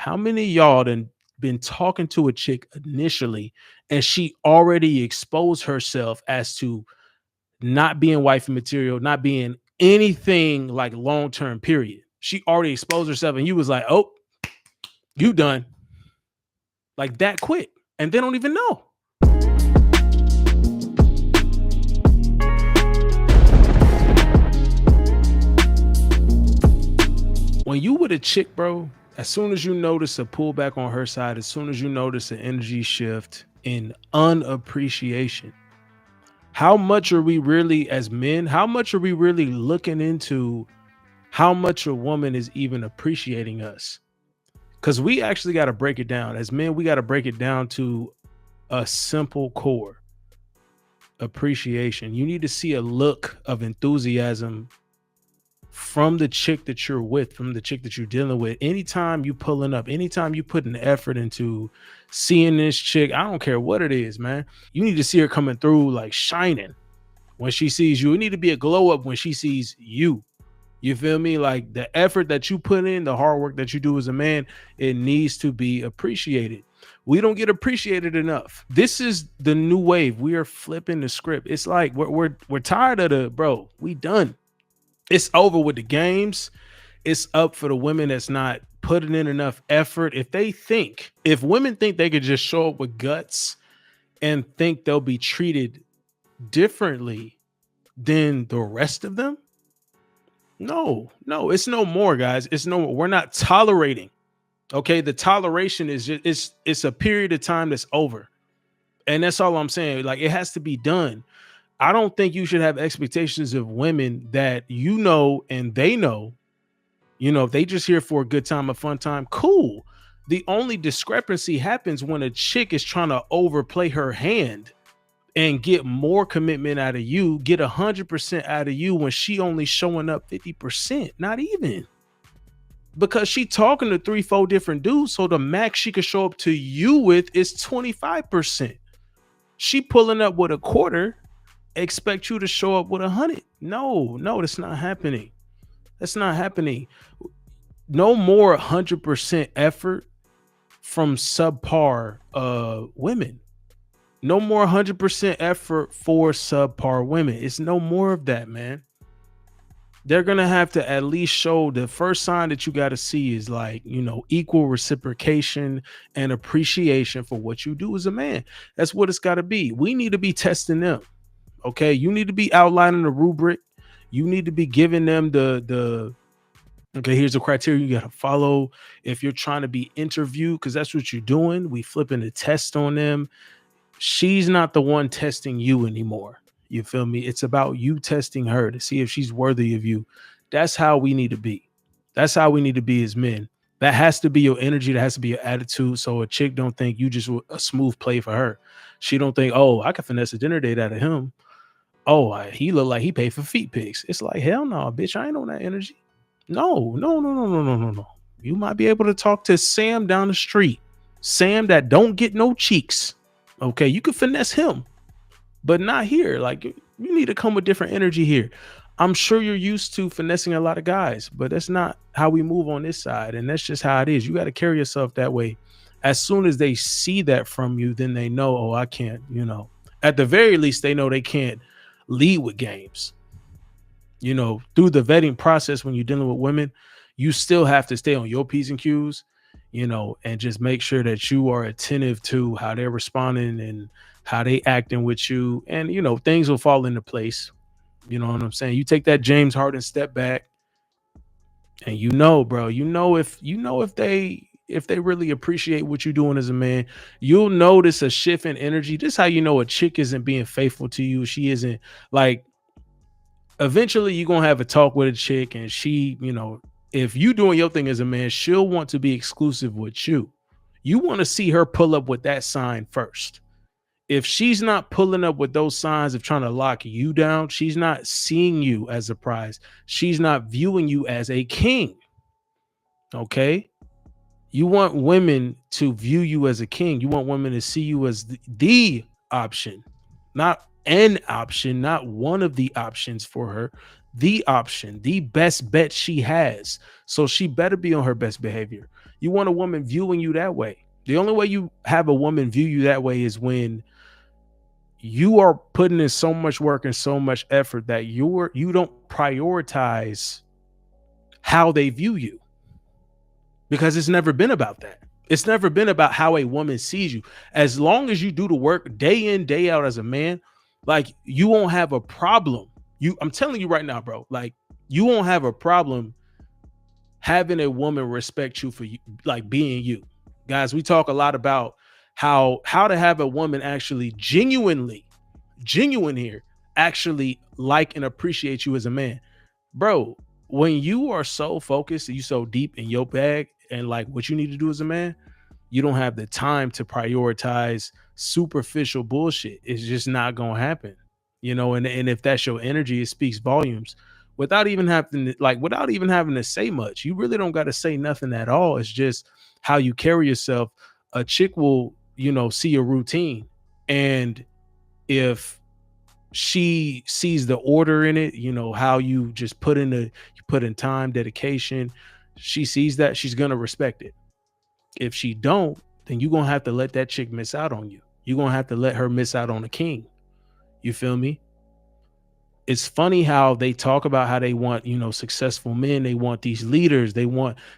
How many of y'all done been talking to a chick initially and she already exposed herself as to not being wifey material, not being anything like long term, period? She already exposed herself and you was like, oh, you done like that quick. And they don't even know. When you with a chick, bro, as soon as you notice a pullback on her side, as soon as you notice an energy shift in unappreciation, how much are we really, as men, how much are we really looking into how much a woman is even appreciating us? Because we actually got to break it down. As men, we got to break it down to a simple core: appreciation. You need to see a look of enthusiasm from the chick that you're with, from the chick that you're dealing with. Anytime you pulling up, anytime you put an effort into seeing this chick, I don't care what it is, man. You need to see her coming through like shining when she sees you. It need to be a glow up when she sees you. You feel me? Like the effort that you put in, the hard work that you do as a man, it needs to be appreciated. We don't get appreciated enough. This is the new wave. We are flipping the script. It's like we're tired of the bro. We done. It's over with the games. It's up for the women that's not putting in enough effort. If women think they could just show up with guts and think they'll be treated differently than the rest of them, no, it's no more, guys. It's no more. We're not tolerating. Okay, the toleration is just it's a period of time that's over, and that's all I'm saying. Like, it has to be done. I don't think you should have expectations of women that you know and they know. If they just here for a good time, a fun time, cool. The only discrepancy happens when a chick is trying to overplay her hand and get more commitment out of you, get 100% out of you when she only showing up 50%, not even. Because she talking to 3-4 different dudes, so the max she could show up to you with is 25%. She pulling up with a quarter, expect you to show up with 100. No, that's not happening. That's not happening. No more 100% effort from subpar women. No more 100% effort for subpar women. It's no more of that, man. They're gonna have to at least show. The first sign that you got to see is like, equal reciprocation and appreciation for what you do as a man. That's what it's got to be. We need to be testing them. Okay, you need to be outlining the rubric. You need to be giving them the okay, here's the criteria you got to follow if you're trying to be interviewed, because that's what you're doing. We flipping the test on them. She's not the one testing you anymore. You feel me? It's about you testing her to see if she's worthy of you. That's how we need to be. That's how we need to be as men. That has to be your energy. That has to be your attitude. So a chick don't think you just a smooth play for her. She don't think, oh, I can finesse a dinner date out of him. Oh, he look like he paid for feet pics. It's like, hell no, bitch. I ain't on that energy. No. You might be able to talk to Sam down the street. Sam that don't get no cheeks. Okay, you could finesse him, but not here. Like, you need to come with different energy here. I'm sure you're used to finessing a lot of guys, but that's not how we move on this side. And that's just how it is. You got to carry yourself that way. As soon as they see that from you, then they know, oh, I can't, at the very least, they know they can't lead with games. Through the vetting process, when you're dealing with women, you still have to stay on your P's and Q's, and just make sure that you are attentive to how they're responding and how they acting with you. And, things will fall into place. You know what I'm saying? You take that James Harden step back and bro, if they really appreciate what you're doing as a man, you'll notice a shift in energy. This is how you know a chick isn't being faithful to you. She isn't. Like, eventually you're going to have a talk with a chick, and she, if you doing your thing as a man, she'll want to be exclusive with you. You want to see her pull up with that sign first. If she's not pulling up with those signs of trying to lock you down, she's not seeing you as a prize. She's not viewing you as a king. Okay? You want women to view you as a king. You want women to see you as the option, not an option, not one of the options for her, the option, the best bet she has. So she better be on her best behavior. You want a woman viewing you that way. The only way you have a woman view you that way is when you are putting in so much work and so much effort that you don't prioritize how they view you, because it's never been about that. It's never been about how a woman sees you. As long as you do the work day in, day out as a man, like you won't have a problem. I'm telling you right now, bro, like you won't have a problem having a woman respect you for you, like being you. Guys, we talk a lot about how to have a woman actually genuine here, actually like and appreciate you as a man. Bro, when you are so focused and you so deep in your bag and like what you need to do as a man, you don't have the time to prioritize superficial bullshit. It's just not gonna happen. And if that's your energy, it speaks volumes. Without even having to say much. You really don't got to say nothing at all. It's just how you carry yourself. A chick will, see a routine. And if she sees the order in it, how you just you put in time, dedication, she sees that, she's gonna respect it. If she don't, then you're gonna have to let that chick miss out on you. You're gonna have to let her miss out on a king. You feel me? It's funny how they talk about how they want, successful men. They want these leaders.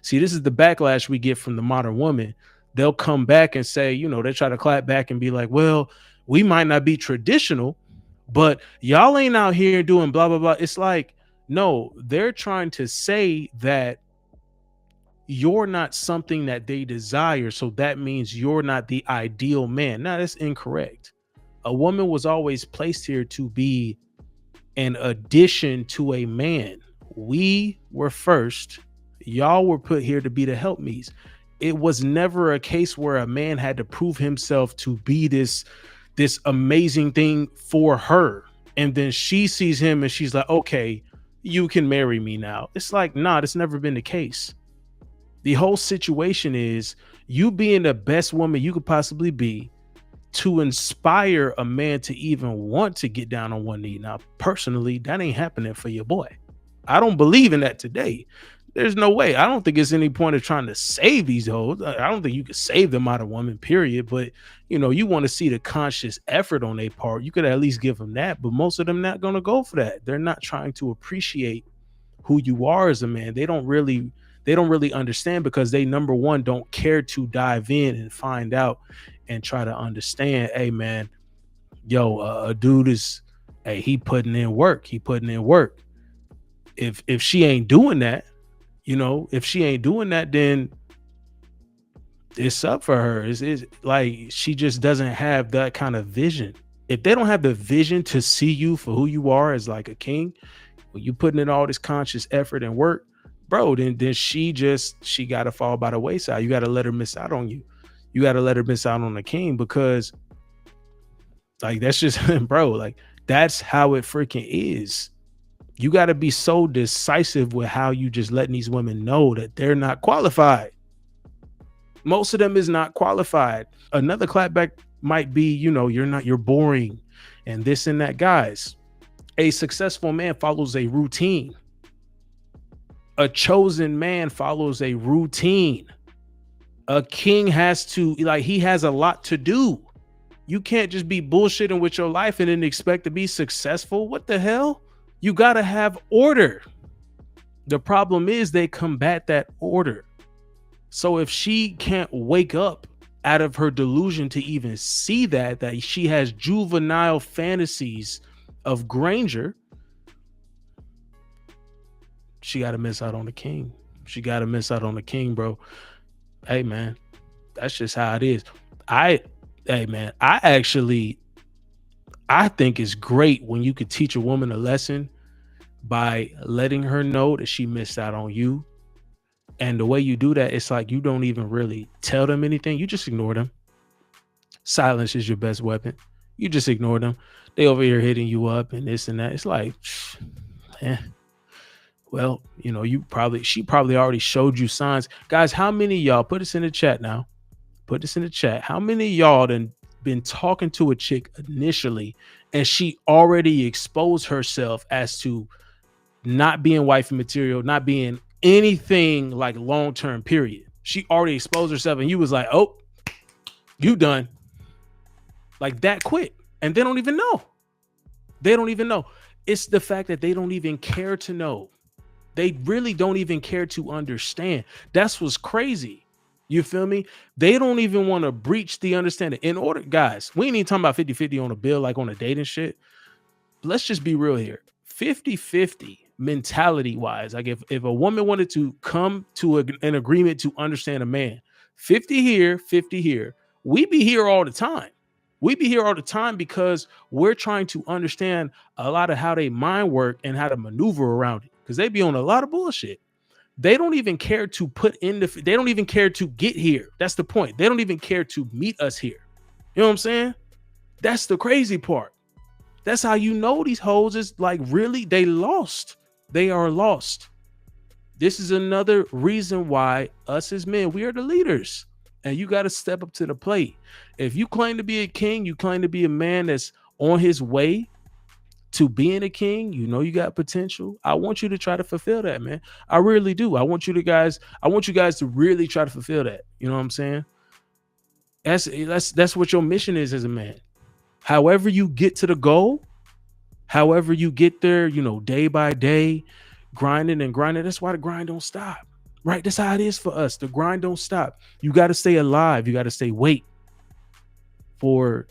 See, this is the backlash we get from the modern woman. They'll come back and say, they try to clap back and be like, well, we might not be traditional, but y'all ain't out here doing blah, blah, blah. It's like, no, they're trying to say that you're not something that they desire. So that means you're not the ideal man. No, that's incorrect. A woman was always placed here to be an addition to a man. We were first. Y'all were put here to be the helpmeets. It was never a case where a man had to prove himself to be this amazing thing for her. And then she sees him and she's like, okay, you can marry me now. It's like, nah, that's never been the case. The whole situation is you being the best woman you could possibly be to inspire a man to even want to get down on one knee. Now, personally, that ain't happening for your boy. I don't believe in that today. There's no way. I don't think it's any point of trying to save these hoes. I don't think you could save them out of woman, period. But, you want to see the conscious effort on their part. You could at least give them that. But most of them not going to go for that. They're not trying to appreciate who you are as a man. They don't really understand because they, number one, don't care to dive in and find out and try to understand. Hey man, a dude is, he putting in work. If she ain't doing that, then it's up for her. It's like she just doesn't have that kind of vision. If they don't have the vision to see you for who you are as like a king, when you putting in all this conscious effort and work, bro, then she got to fall by the wayside. You got to let her miss out on you. You got to let her miss out on the king, because like, that's just, bro, like that's how it freaking is. You got to be so decisive with how you just letting these women know that they're not qualified. Most of them is not qualified. Another clapback might be, you're boring and this and that. Guys, a successful man follows a routine. A chosen man follows a routine. A king has to, he has a lot to do. You can't just be bullshitting with your life and then expect to be successful. What the hell? You got to have order. The problem is they combat that order. So if she can't wake up out of her delusion to even see that she has juvenile fantasies of grandeur, she got to miss out on the king. Bro. Hey man, that's just how it is. I think it's great when you could teach a woman a lesson by letting her know that she missed out on you. And the way you do that, it's like you don't even really tell them anything. You just ignore them. Silence is your best weapon. You just ignore them. They over here hitting you up and this and that. It's like, well, she probably already showed you signs. Guys, how many of y'all, put this in the chat now. Put this in the chat. How many of y'all done been talking to a chick initially and she already exposed herself as to not being wifey material, not being anything like long-term, period? She already exposed herself, and you was like, oh, you done. Like that quick. And they don't even know. They don't even know. It's the fact that they don't even care to know. They really don't even care to understand. That's what's crazy. You feel me? They don't even want to breach the understanding. In order, guys, we ain't even talking about 50-50 on a bill, like on a date and shit. Let's just be real here. 50-50 mentality wise, like if a woman wanted to come to an agreement to understand a man, 50 here, 50 here, we be here all the time. We be here all the time because we're trying to understand a lot of how they mind work and how to maneuver around it, because they be on a lot of bullshit. They don't even care to put in they don't even care to get here. That's the point. They don't even care to meet us here. You know what I'm saying? That's the crazy part. That's how you know these hoes is like, really, they lost. They are lost. This is another reason why us as men, we are the leaders, and you got to step up to the plate. If you claim to be a king, you claim to be a man that's on his way to being a king, you know you got potential. I want you to try to fulfill that, man. I really do. I want you guys to really try to fulfill that. You know what I'm saying? That's what your mission is as a man. However you get to the goal, however you get there, you know, day by day, grinding and grinding. That's why the grind don't stop, right? That's how it is for us. The grind don't stop. You got to stay alive. You got to stay wait for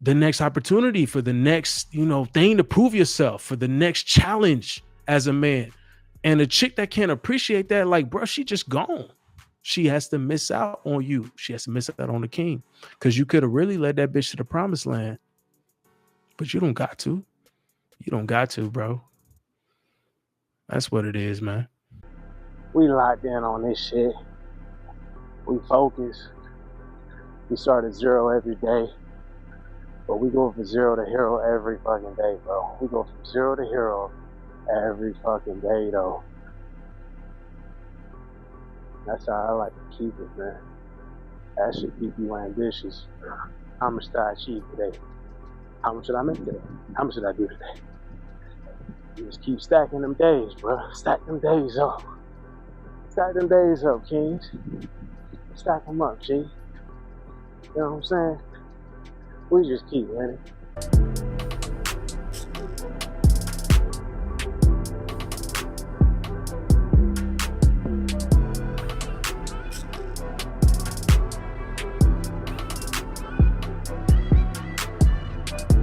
the next opportunity, for the next, you know, thing to prove yourself, for the next challenge as a man. And a chick that can't appreciate that, like, bro, she just gone. She has to miss out on you. She has to miss out on the king, because you could have really led that bitch to the promised land. But you don't got to. You don't got to, bro. That's what it is, man. We locked in on this shit. We focus. We start at zero every day. But we go from zero to hero every fucking day, bro. We go from zero to hero every fucking day, though. That's how I like to keep it, man. That should keep you ambitious. How much did I achieve today? How much did I make today? How much did I do today? You just keep stacking them days, bro. Stack them days up. Stack them days up, kings. Stack them up, G. You know what I'm saying? We just keep winning.